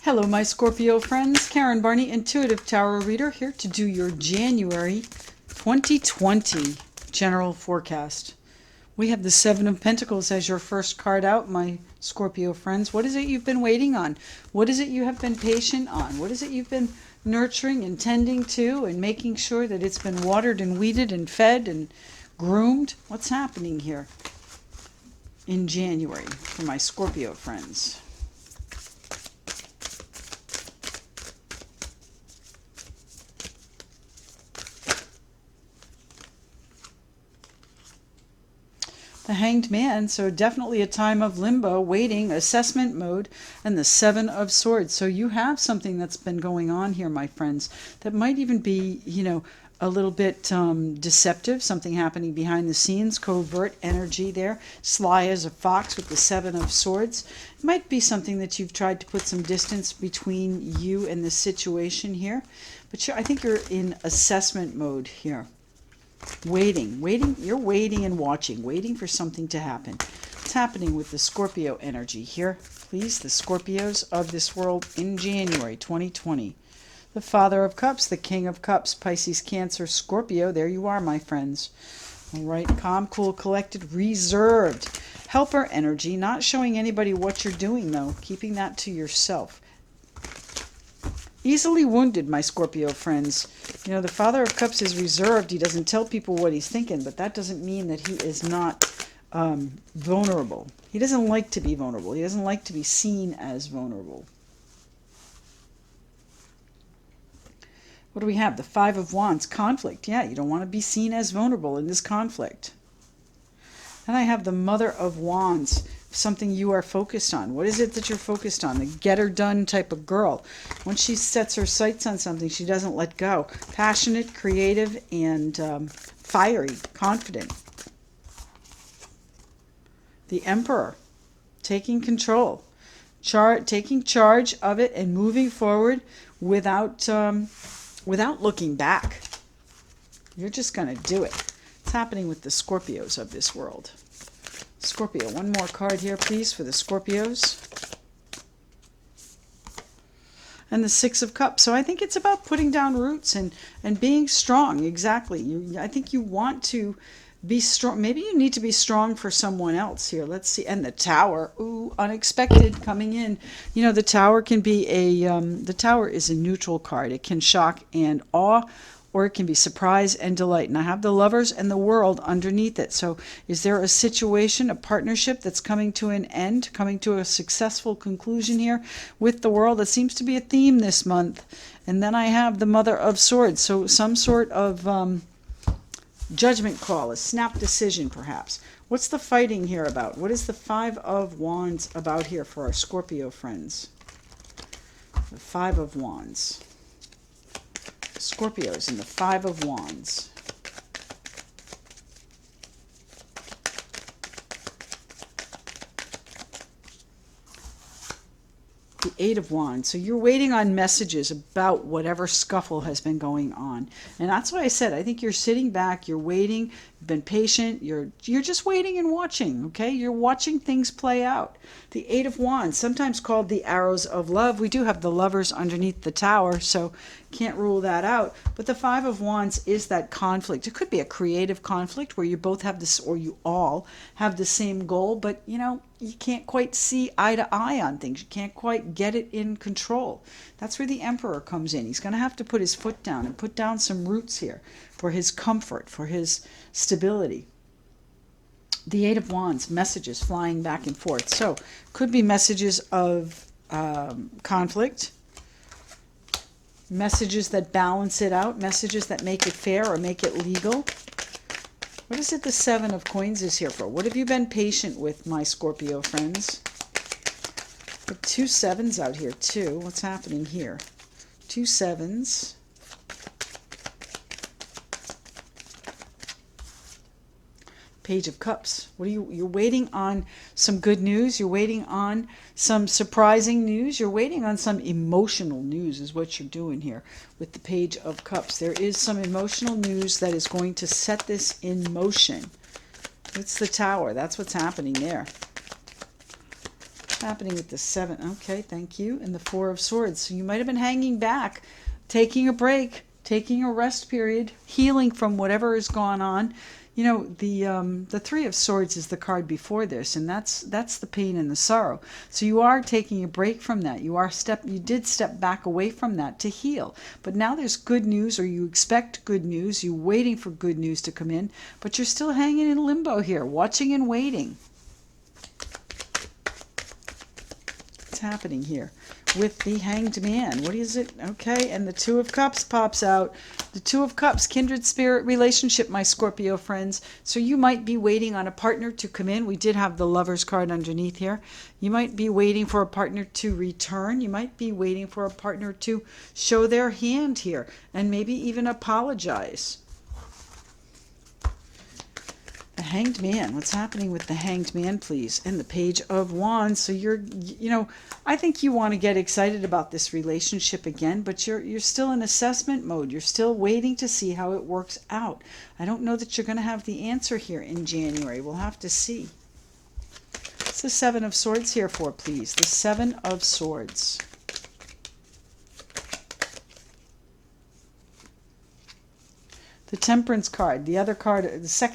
Hello, my Scorpio friends. Karen Barney, Intuitive Tarot Reader, here to do your January 2020 general forecast. We have the Seven of Pentacles as your first card out, my Scorpio friends. What is it you've been waiting on? What is it you have been patient on? What is it you've been nurturing and tending to and making sure that it's been watered and weeded and fed and groomed? What's happening here in January for my Scorpio friends? The Hanged Man, so definitely a time of limbo, waiting, assessment mode, and the Seven of Swords. So you have something that's been going on here, my friends, that might even be, a little bit deceptive, something happening behind the scenes, covert energy there, sly as a fox with the Seven of Swords. It might be something that you've tried to put some distance between you and the situation here, but I think you're in assessment mode here. Waiting, you're waiting and watching, waiting for something to happen. What's happening with the Scorpio energy here? Please, the Scorpios of this world in January 2020. The Father of Cups, the King of Cups, Pisces, Cancer, Scorpio. There you are, my friends. All right, calm, cool, collected, reserved. Helper energy, not showing anybody what you're doing, though. Keeping that to yourself. Easily wounded, my Scorpio friends. The Father of Cups is reserved. He doesn't tell people what he's thinking, but that doesn't mean that he is not vulnerable. He doesn't like to be vulnerable. He doesn't like to be seen as vulnerable. What do we have? The Five of Wands, conflict. Yeah, you don't want to be seen as vulnerable in this conflict. Then I have the Mother of Wands, something you are focused on. What is it that you're focused on? The get-her-done type of girl. Once she sets her sights on something, she doesn't let go. Passionate, creative, and fiery, confident. The Emperor, taking control. Taking charge of it and moving forward without looking back. You're just going to do it. What's happening with the Scorpios of this world? Scorpio, one more card here, please, for the Scorpios. And the Six of Cups. So I think it's about putting down roots and being strong. Exactly. I think you want to be strong. Maybe you need to be strong for someone else here. Let's see. And the Tower. Ooh, unexpected coming in. The Tower can be the Tower is a neutral card. It can shock and awe, or it can be surprise and delight. And I have the Lovers and the World underneath it. So is there a situation, a partnership that's coming to an end, coming to a successful conclusion here with the World? That seems to be a theme this month. And then I have the Mother of Swords. So some sort of judgment call, a snap decision perhaps. What's the fighting here about? What is the Five of Wands about here for our Scorpio friends? The Five of Wands. Scorpios and the Five of Wands. The Eight of Wands. So you're waiting on messages about whatever scuffle has been going on. And that's why I said, I think you're sitting back, you're waiting, you've been patient, you're just waiting and watching, okay? You're watching things play out. The Eight of Wands, sometimes called the Arrows of Love. We do have the Lovers underneath the Tower, so can't rule that out. But the Five of Wands is that conflict. It could be a creative conflict where you both have this, or you all have the same goal, but you can't quite see eye to eye on things. You can't quite get it in control. That's where the Emperor comes in. He's going to have to put his foot down and put down some roots here for his comfort, for his stability. The Eight of Wands, messages flying back and forth. So could be messages of conflict, messages that balance it out, messages that make it fair or make it legal. What is it the Seven of Coins is here for? What have you been patient with, my Scorpio friends? Got two sevens out here, too. What's happening here? Two sevens. Page of Cups. You're waiting on some good news. You're waiting on some surprising news. You're waiting on some emotional news is what you're doing here with the Page of Cups. There is some emotional news that is going to set this in motion. It's the Tower. That's what's happening there. happening with the 7? Okay, thank you. And the 4 of Swords. So you might have been hanging back, taking a break, taking a rest period, healing from whatever has gone on. You know, the 3 of Swords is the card before this, and that's the pain and the sorrow. So you are taking a break from that. You did step back away from that to heal. But now there's good news, or you expect good news. You're waiting for good news to come in, but you're still hanging in limbo here, watching and waiting. What's happening here with the Hanged Man? What is it? Okay, and the 2 of Cups pops out. The 2 of Cups, kindred spirit relationship, my Scorpio friends. So you might be waiting on a partner to come in. We did have the Lover's card underneath here. You might be waiting for a partner to return. You might be waiting for a partner to show their hand here and maybe even apologize. The Hanged Man. What's happening with the Hanged Man, please? And the Page of Wands. So I think you want to get excited about this relationship again, but you're still in assessment mode. You're still waiting to see how it works out. I don't know that you're going to have the answer here in January. We'll have to see. What's the 7 of Swords here for, please? The 7 of Swords. The Temperance card, the other card,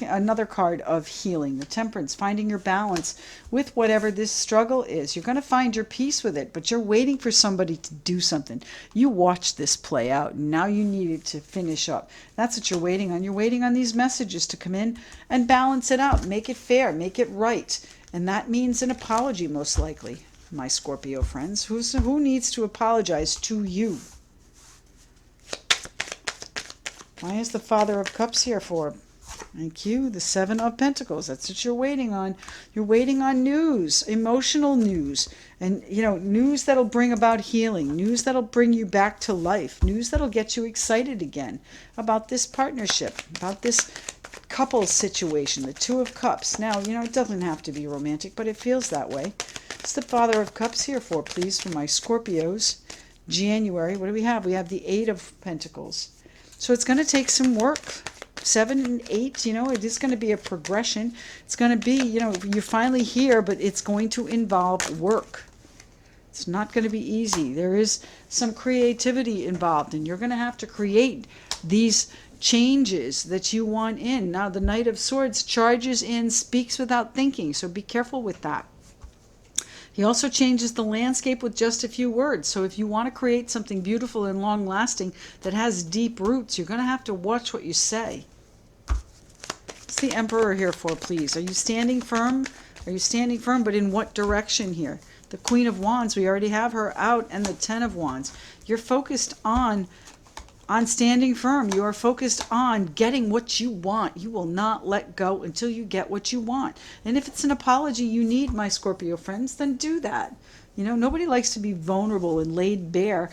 another card of healing. The Temperance, finding your balance with whatever this struggle is. You're going to find your peace with it, but you're waiting for somebody to do something. You watched this play out, and now you need it to finish up. That's what you're waiting on. You're waiting on these messages to come in and balance it out, make it fair, make it right. And that means an apology, most likely, my Scorpio friends. Who needs to apologize to you? Why is the Father of Cups here for? Thank you. The 7 of Pentacles. That's what you're waiting on. You're waiting on news, emotional news, and news that'll bring about healing, news that'll bring you back to life, news that'll get you excited again about this partnership, about this couple situation, the 2 of Cups. Now, it doesn't have to be romantic, but it feels that way. What's the Father of Cups here for, please, for my Scorpios? January. What do we have? We have the 8 of Pentacles. So it's going to take some work. 7 and 8, it is going to be a progression. It's going to be, you're finally here, but it's going to involve work. It's not going to be easy. There is some creativity involved, and you're going to have to create these changes that you want in. Now, the Knight of Swords charges in, speaks without thinking, so be careful with that. He also changes the landscape with just a few words. So if you want to create something beautiful and long-lasting that has deep roots, you're going to have to watch what you say. What's the Emperor here for, please? Are you standing firm? Are you standing firm, but in what direction here? The Queen of Wands, we already have her out, and the 10 of Wands. You're focused on standing firm. You are focused on getting what you want. You will not let go until you get what you want. And if it's an apology you need, my Scorpio friends, then do that. Nobody likes to be vulnerable and laid bare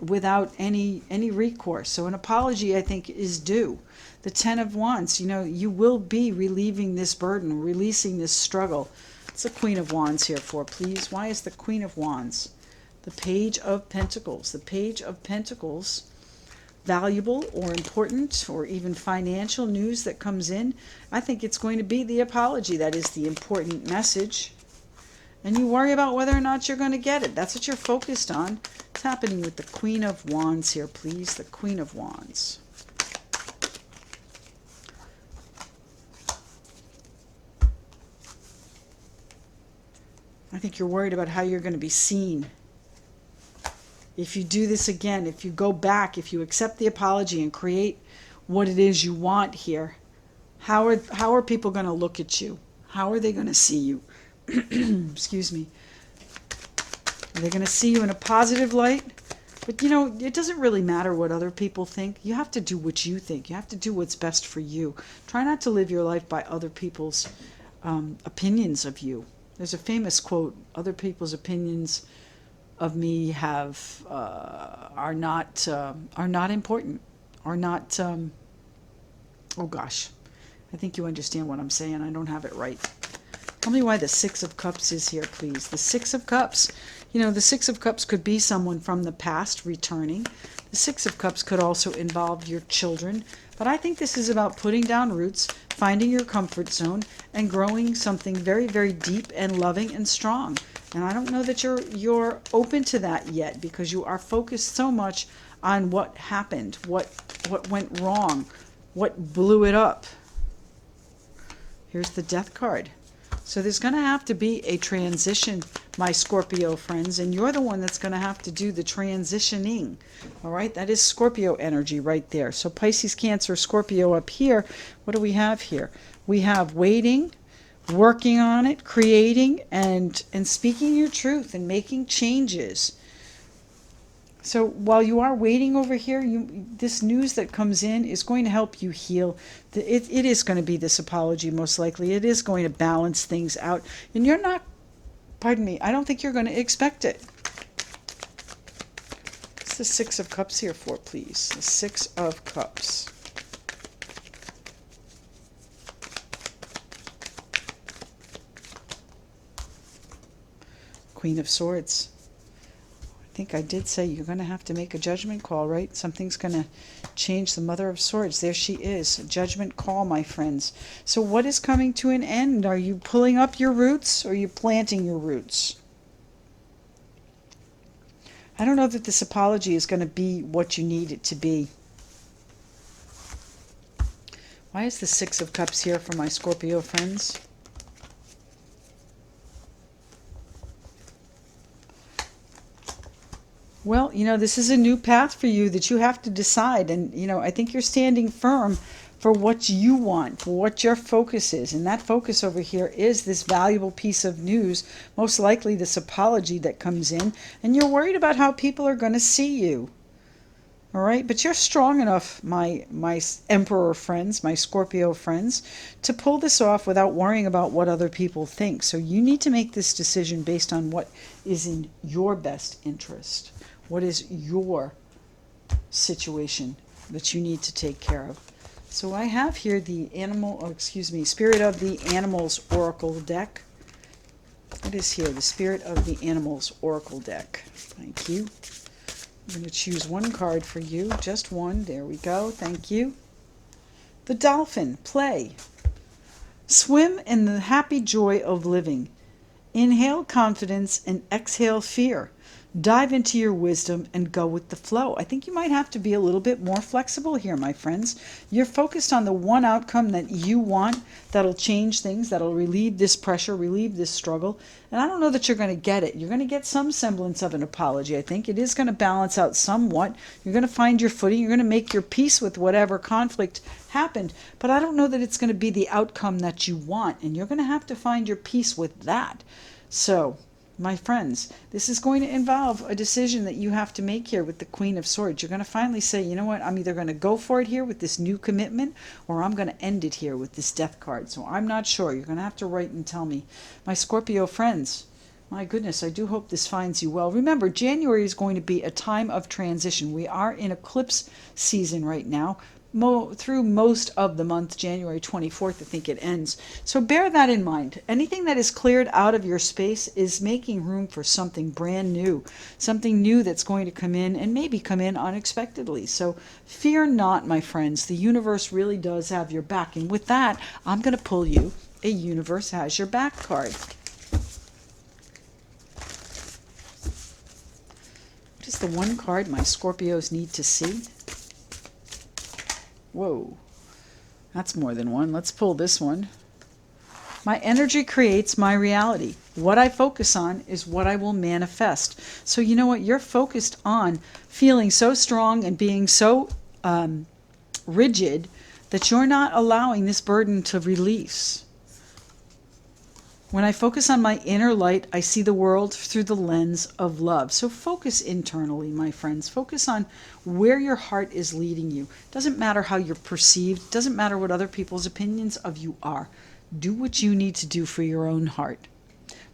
without any recourse. So an apology, I think, is due. The 10 of Wands, you will be relieving this burden, releasing this struggle. What's the Queen of Wands here for, please? Why is the Queen of Wands? The Page of Pentacles. The Page of Pentacles. Valuable or important or even financial news that comes in. I think it's going to be the apology that is the important message. And you worry about whether or not you're going to get it. That's what you're focused on. What's happening with the Queen of Wands here, please? The Queen of Wands. I think you're worried about how you're going to be seen. If you do this again, if you go back, if you accept the apology and create what it is you want here, how are people going to look at you? How are they going to see you? Excuse me. Are they going to see you in a positive light? But it doesn't really matter what other people think. You have to do what you think. You have to do what's best for you. Try not to live your life by other people's opinions of you. There's a famous quote, other people's opinions of me are not important, are not oh gosh, I think you understand what I'm saying. I don't have it right. Tell me why the 6 of Cups is here, please. The 6 of Cups. The 6 of Cups could be someone from the past returning. The 6 of Cups could also involve your children. But I think this is about putting down roots, finding your comfort zone, and growing something very, very deep and loving and strong. And I don't know that you're open to that yet, because you are focused so much on what happened, what went wrong, what blew it up. Here's the Death card. So there's going to have to be a transition, my Scorpio friends, and you're the one that's going to have to do the transitioning. All right, that is Scorpio energy right there. So Pisces, Cancer, Scorpio up here. What do we have here? We have waiting, working on it, creating, and speaking your truth and making changes. So while you are waiting over here, this news that comes in is going to help you heal. It is going to be this apology, most likely. It is going to balance things out. And you're not, pardon me, I don't think you're going to expect it. What's the Six of Cups here for, please? The Six of Cups. Queen of Swords. I think I did say you're going to have to make a judgment call, right? Something's going to change. The Mother of Swords. There she is. A judgment call, my friends. So what is coming to an end? Are you pulling up your roots, or are you planting your roots? I don't know that this apology is going to be what you need it to be. Why is the Six of Cups here for my Scorpio friends? Well, this is a new path for you that you have to decide. And, I think you're standing firm for what you want, for what your focus is. And that focus over here is this valuable piece of news, most likely this apology that comes in. And you're worried about how people are going to see you. All right, but you're strong enough, my Emperor friends, my Scorpio friends, to pull this off without worrying about what other people think. So you need to make this decision based on what is in your best interest. What is your situation that you need to take care of? So I have here the Spirit of the Animals Oracle deck. What is here? The Spirit of the Animals Oracle deck. Thank you. I'm going to choose one card for you. Just one. There we go. Thank you. The Dolphin. Play. Swim in the happy joy of living. Inhale confidence and exhale fear. Dive into your wisdom and go with the flow. I think you might have to be a little bit more flexible here, my friends. You're focused on the one outcome that you want that'll change things, that'll relieve this pressure, relieve this struggle. And I don't know that you're going to get it. You're going to get some semblance of an apology, I think. It is going to balance out somewhat. You're going to find your footing. You're going to make your peace with whatever conflict happened. But I don't know that it's going to be the outcome that you want. And you're going to have to find your peace with that. So, my friends, this is going to involve a decision that you have to make here with the Queen of Swords. You're going to finally say, you know what, I'm either going to go for it here with this new commitment, or I'm going to end it here with this Death card. So I'm not sure. You're going to have to write and tell me. My Scorpio friends, my goodness, I do hope this finds you well. Remember, January is going to be a time of transition. We are in eclipse season right now. Through most of the month, January 24th, I think it ends. So bear that in mind. Anything that is cleared out of your space is making room for something brand new, something new that's going to come in and maybe come in unexpectedly. So fear not, my friends. The universe really does have your back. And with that, I'm going to pull you a Universe Has Your Back card. What is the one card my Scorpios need to see? Whoa, that's more than one. Let's pull this one. My energy creates my reality. What I focus on is what I will manifest. So you know what? You're focused on feeling so strong and being so rigid that you're not allowing this burden to release. When I focus on my inner light, I see the world through the lens of love. So focus internally, my friends. Focus on where your heart is leading you. Doesn't matter how you're perceived. Doesn't matter what other people's opinions of you are. Do what you need to do for your own heart.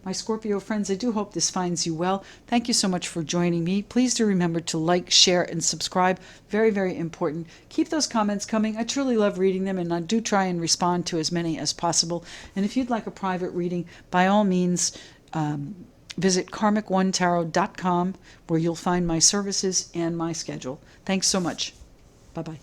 My Scorpio friends, I do hope this finds you well. Thank you so much for joining me. Please do remember to like, share, and subscribe. Very, very important. Keep those comments coming. I truly love reading them, and I do try and respond to as many as possible. And if you'd like a private reading, by all means, visit karmic1tarot.com, where you'll find my services and my schedule. Thanks so much. Bye-bye.